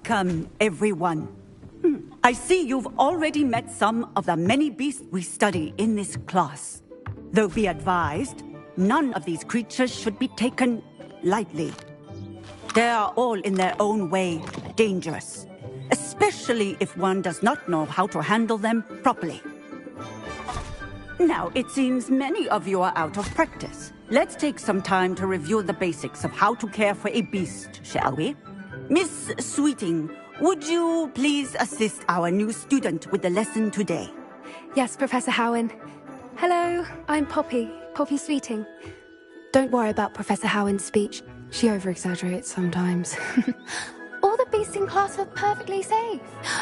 Welcome, everyone. I see you've already met some of the many beasts we study in this class. Though be advised, none of these creatures should be taken lightly. They are all in their own way dangerous, especially if one does not know how to handle them properly. Now, it seems many of you are out of practice. Let's take some time to review the basics of how to care for a beast, shall we? Miss Sweeting, would you please assist our new student with the lesson today? Yes, Professor Howen. Hello, I'm Poppy Sweeting. Don't worry about Professor Howen's speech. She over-exaggerates sometimes. All the beasts in class are perfectly safe.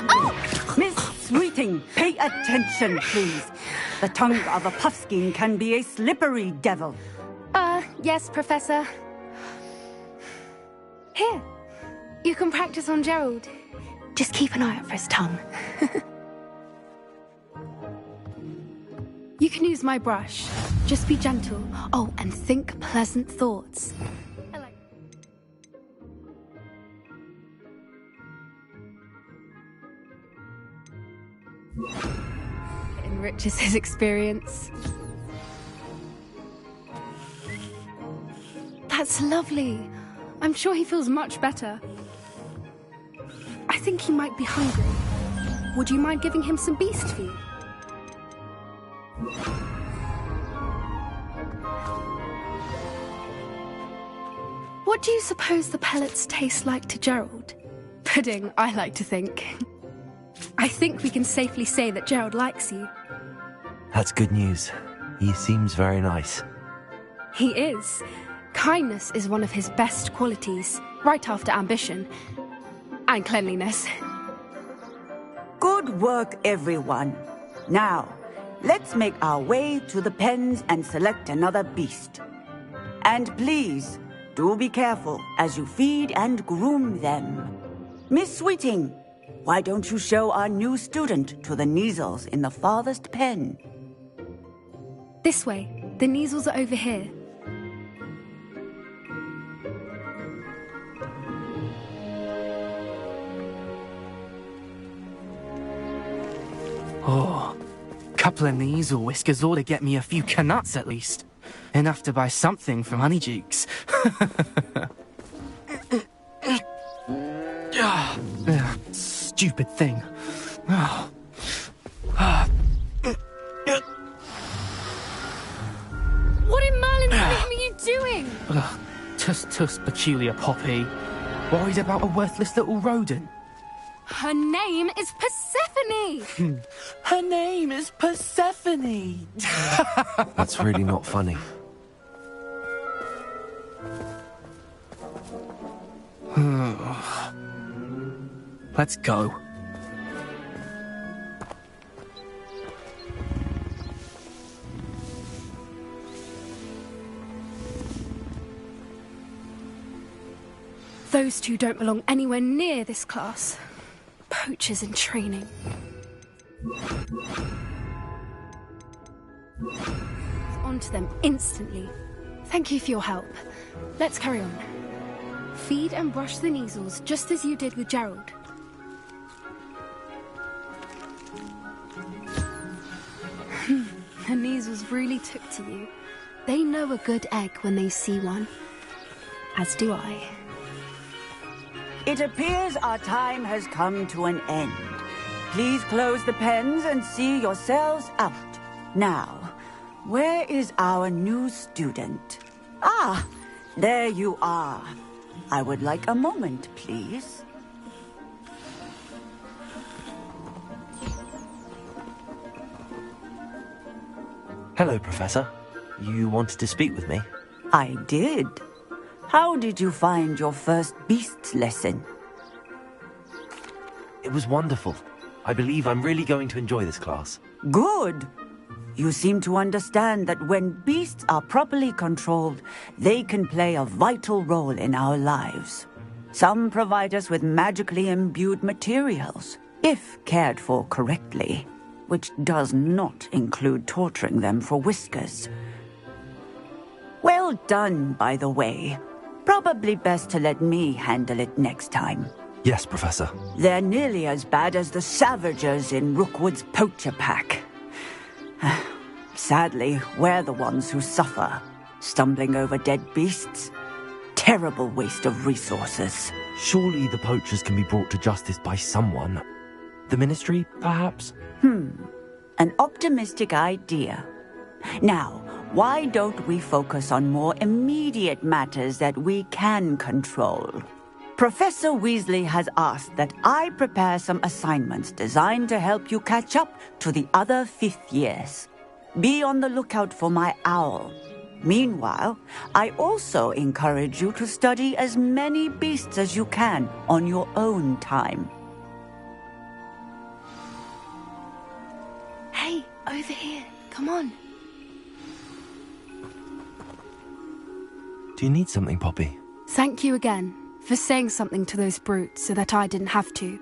Oh! Miss Sweeting, pay attention, please. The tongue of a puffskein can be a slippery devil. Yes, Professor. Here, you can practice on Gerald. Just keep an eye out for his tongue. You can use my brush. Just be gentle. Oh, and think pleasant thoughts. It enriches his experience. That's lovely. I'm sure he feels much better. I think he might be hungry. Would you mind giving him some beast food? What do you suppose the pellets taste like to Gerald? Pudding, I like to think. I think we can safely say that Gerald likes you. That's good news. He seems very nice. He is. Kindness is one of his best qualities, right after ambition. And cleanliness. Good work, everyone. Now, let's make our way to the pens and select another beast. And please, do be careful as you feed and groom them. Miss Sweeting, why don't you show our new student to the Neasels in the farthest pen? This way. The Neasels are over here. Oh, couple of Neasel whiskers ought to get me a few canuts at least. Enough to buy something from Honeydukes. Stupid thing. What in Merlin's name are you doing? Tuss, peculiar Poppy. Worried about a worthless little rodent. Her name is Persephone! Her name is Persephone! That's really not funny. Let's go. Those two don't belong anywhere near this class. Poachers in training. On to them instantly. Thank you for your help. Let's carry on. Feed and brush the Neasels just as you did with Gerald. The Neasels really took to you. They know a good egg when they see one. As do I. It appears our time has come to an end. Please close the pens and see yourselves out. Now, where is our new student? Ah, there you are. I would like a moment, please. Hello, Professor. You wanted to speak with me? I did. How did you find your first beasts lesson? It was wonderful. I believe I'm really going to enjoy this class. Good. You seem to understand that when beasts are properly controlled, they can play a vital role in our lives. Some provide us with magically imbued materials, if cared for correctly, which does not include torturing them for whiskers. Well done, by the way. Probably best to let me handle it next time. Yes, Professor. They're nearly as bad as the Savagers in Rookwood's poacher pack. Sadly, we're the ones who suffer, stumbling over dead beasts. Terrible waste of resources. Surely the poachers can be brought to justice by someone. The Ministry, perhaps? An optimistic idea. Now, why don't we focus on more immediate matters that we can control? Professor Weasley has asked that I prepare some assignments designed to help you catch up to the other fifth years. Be on the lookout for my owl. Meanwhile, I also encourage you to study as many beasts as you can on your own time. Hey, over here. Come on. Do you need something, Poppy? Thank you again for saying something to those brutes so that I didn't have to.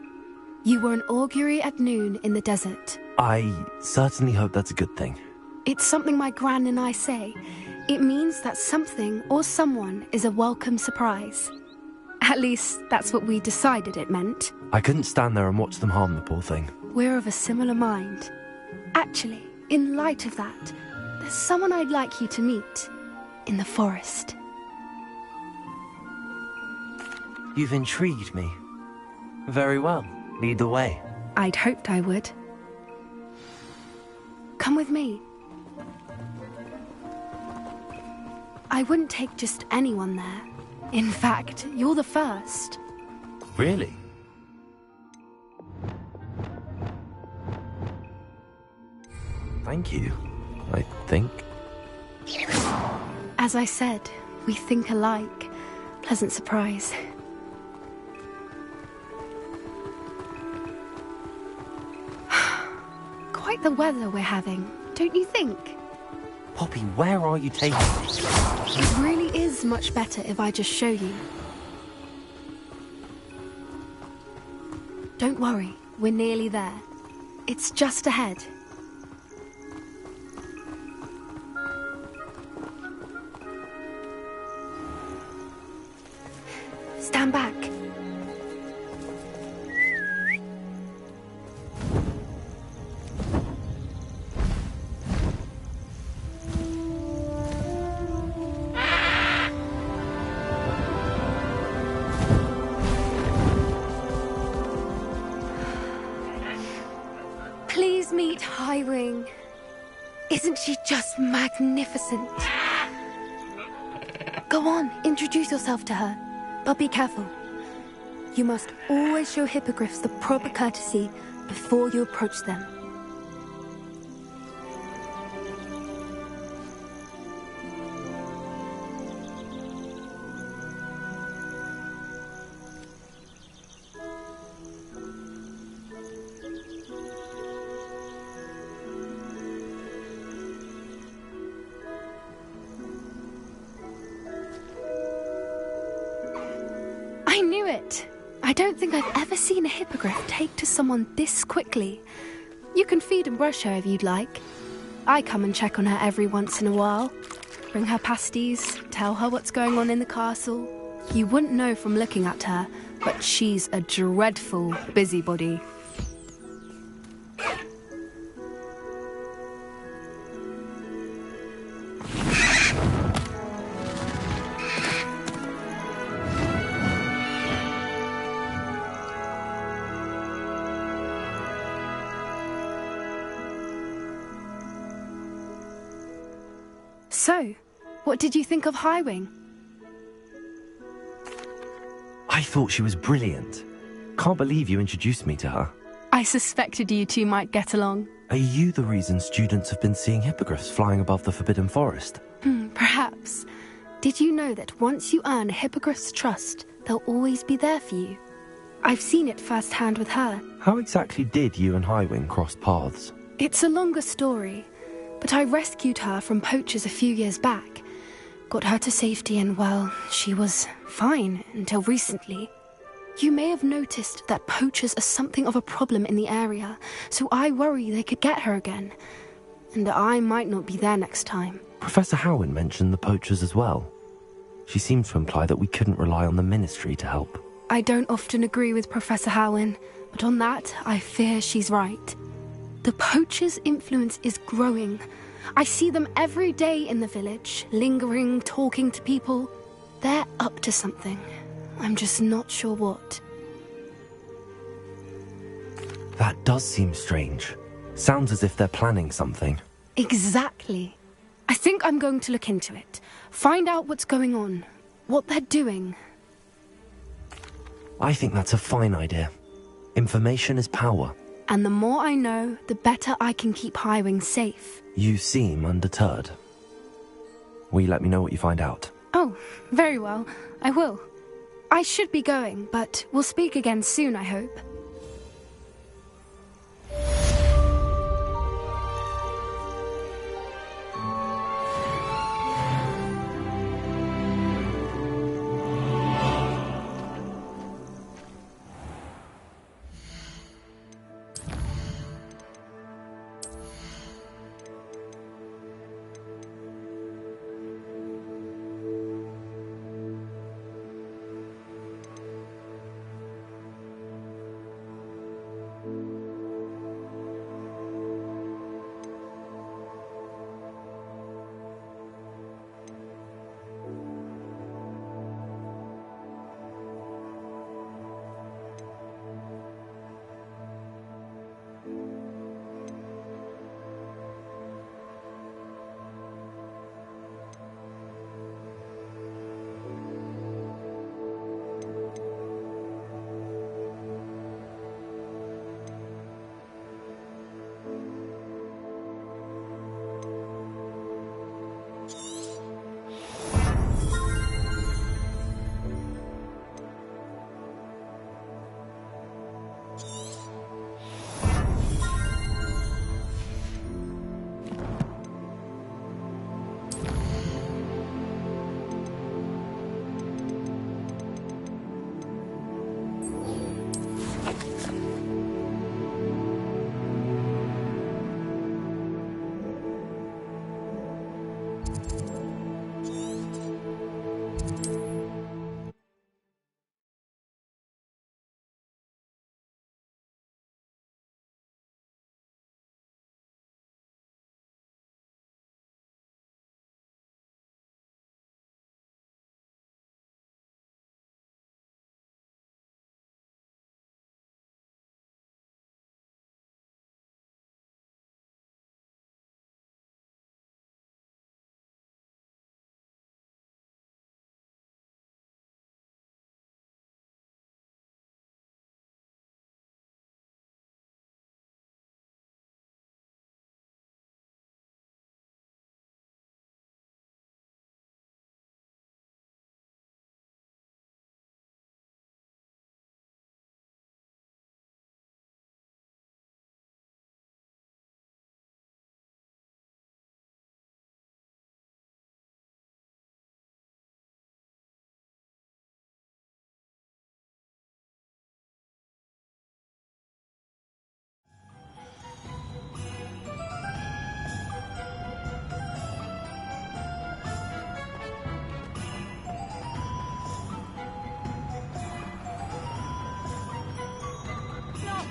You were an augury at noon in the desert. I certainly hope that's a good thing. It's something my gran and I say. It means that something or someone is a welcome surprise. At least, that's what we decided it meant. I couldn't stand there and watch them harm the poor thing. We're of a similar mind. Actually, in light of that, there's someone I'd like you to meet in the forest. You've intrigued me. Very well. Lead the way. I'd hoped I would. Come with me. I wouldn't take just anyone there. In fact, you're the first. Really? Thank you, I think. As I said, we think alike. Pleasant surprise. Quite the weather we're having, don't you think? Poppy, where are you taking me? It really is much better if I just show you. Don't worry, we're nearly there. It's just ahead. Stand back. Please meet Highwing. Isn't she just magnificent? Go on, introduce yourself to her. But be careful. You must always show hippogriffs the proper courtesy before you approach them. I knew it! I don't think I've ever seen a hippogriff take to someone this quickly. You can feed and brush her if you'd like. I come and check on her every once in a while. Bring her pasties, tell her what's going on in the castle. You wouldn't know from looking at her, but she's a dreadful busybody. So, what did you think of Highwing? I thought she was brilliant. Can't believe you introduced me to her. I suspected you two might get along. Are you the reason students have been seeing hippogriffs flying above the Forbidden Forest? Perhaps. Did you know that once you earn a hippogriff's trust, they'll always be there for you? I've seen it firsthand with her. How exactly did you and Highwing cross paths? It's a longer story, but I rescued her from poachers a few years back. Got her to safety and, well, she was fine until recently. You may have noticed that poachers are something of a problem in the area, so I worry they could get her again. And I might not be there next time. Professor Howin mentioned the poachers as well. She seemed to imply that we couldn't rely on the Ministry to help. I don't often agree with Professor Howin, but on that, I fear she's right. The poachers' influence is growing. I see them every day in the village, lingering, talking to people. They're up to something. I'm just not sure what. That does seem strange. Sounds as if they're planning something. Exactly. I think I'm going to look into it. Find out what's going on. What they're doing. I think that's a fine idea. Information is power. And the more I know, the better I can keep Highwing safe. You seem undeterred. Will you let me know what you find out? Oh, very well. I will. I should be going, but we'll speak again soon, I hope.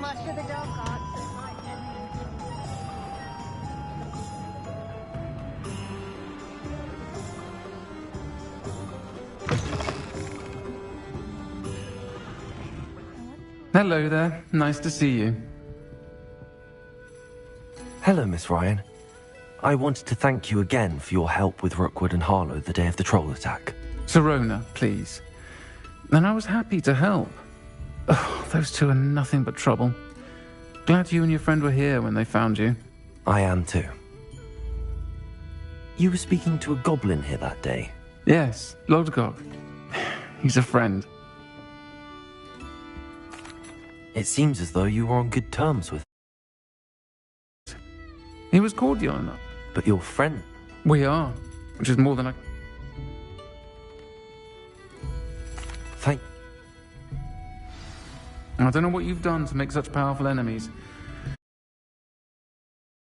Much of the dog gods of my Hello there. Nice to see you. Hello, Miss Ryan. I wanted to thank you again for your help with Rookwood and Harlow the day of the troll attack. Serona, please. And I was happy to help. Oh, those two are nothing but trouble. Glad you and your friend were here when they found you. I am too. You were speaking to a goblin here that day. Yes, Lodgok. He's a friend. It seems as though you were on good terms with him. He was cordial enough. But your friend... We are, which is more than I... Thank... I don't know what you've done to make such powerful enemies,